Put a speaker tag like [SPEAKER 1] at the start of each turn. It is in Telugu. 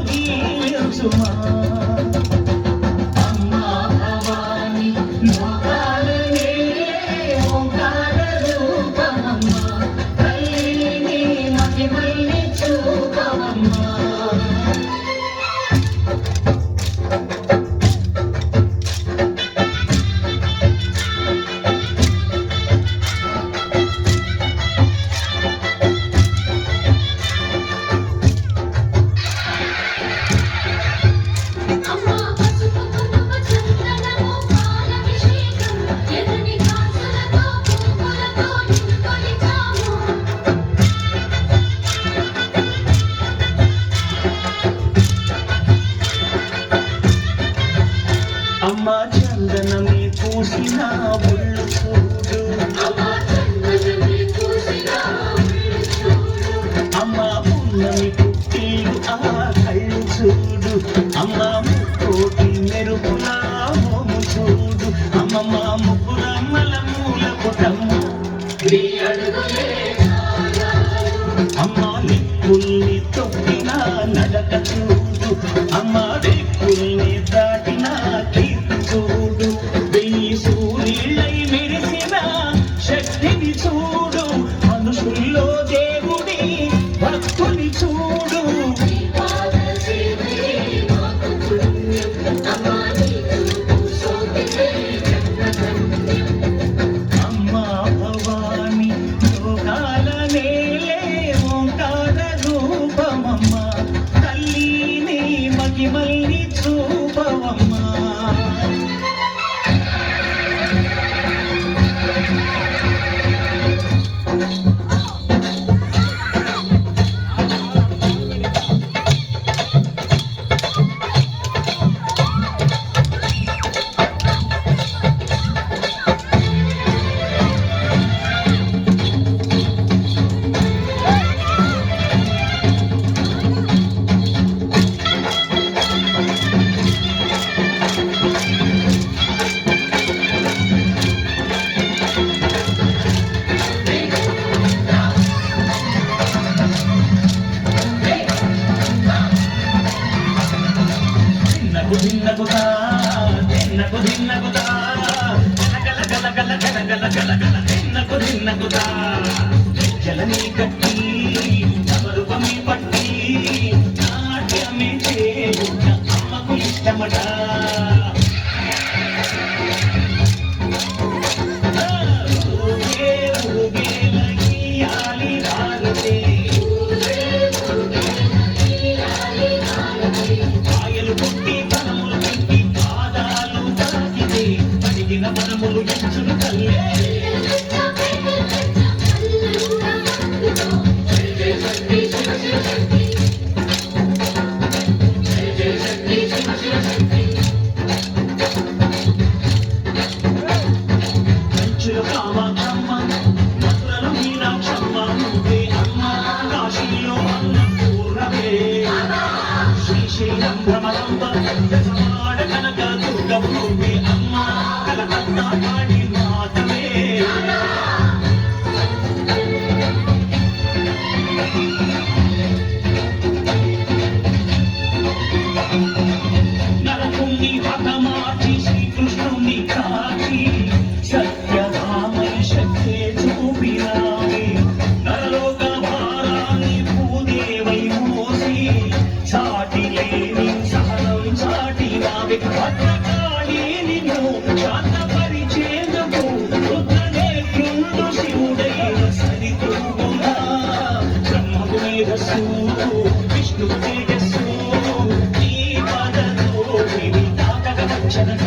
[SPEAKER 1] దీవించుమా అమ్మా భవాని లోకాలనే ఓంకార రూపమమ్మా తల్లిని మహిమల్ని చూపవమ్మా అమ్మా చందనమే పూసిన ఒళ్ళు చూడు అమ్మా పున్నమి పుట్టిలు ఆ కళ్ళు చూడు అమ్మా ముక్కోటి మెరుపుల మోము చూడు అమ్మమ్మ ముగ్గురమ్మల మూల పుటమ్మ అమ్మా దిక్కుల్ని తొక్కిన నడక చూడు అమ్మా దిక్కుల్ని దాటిన చూడు వెయ్యి సూర్యులై మెరిసిన శక్తిని చూడు మనుషుల్లో దేవుడి భక్తుని చూడు అమ్మా భవాని లోకాల నేలే ఓంకార రూపమమ్మా తల్లిని మహిమల్ని చూపవమ్మా జలని కట్టి నవరూపమే పట్టి నాట్యమే చేయుట అమ్మకు ఇష్టమట మనములు ఎంచును కల్లే కంచులు కామాక్షమ్మ మధురలు మీనాక్షమ్మ నువ్వే అమ్మ కాశీలో అన్నపూర్ణవే శ్రీశైలం భ్రమరంబ దశమాడ కనక దుర్గం నువ్వే అమ్మ కలకత్తా కాళీ మాతవే నరకుణ్ణి హతమార్చి శ్రీకృష్ణుని కాచి సత్యధామై శక్తే చూపినావే నరలోక భారాన్ని భూదేవై మోసి చాటి లేని సహనం చాటినావే భద్రకాళి నిన్ను శాంతపరిచేందుకు రుద్రనేత్రుండు శివుడైన సరితూగునా బ్రహ్మకు మేధస్సు విష్ణు తేజస్సు నీ పదతో విని తాకక వచ్చనక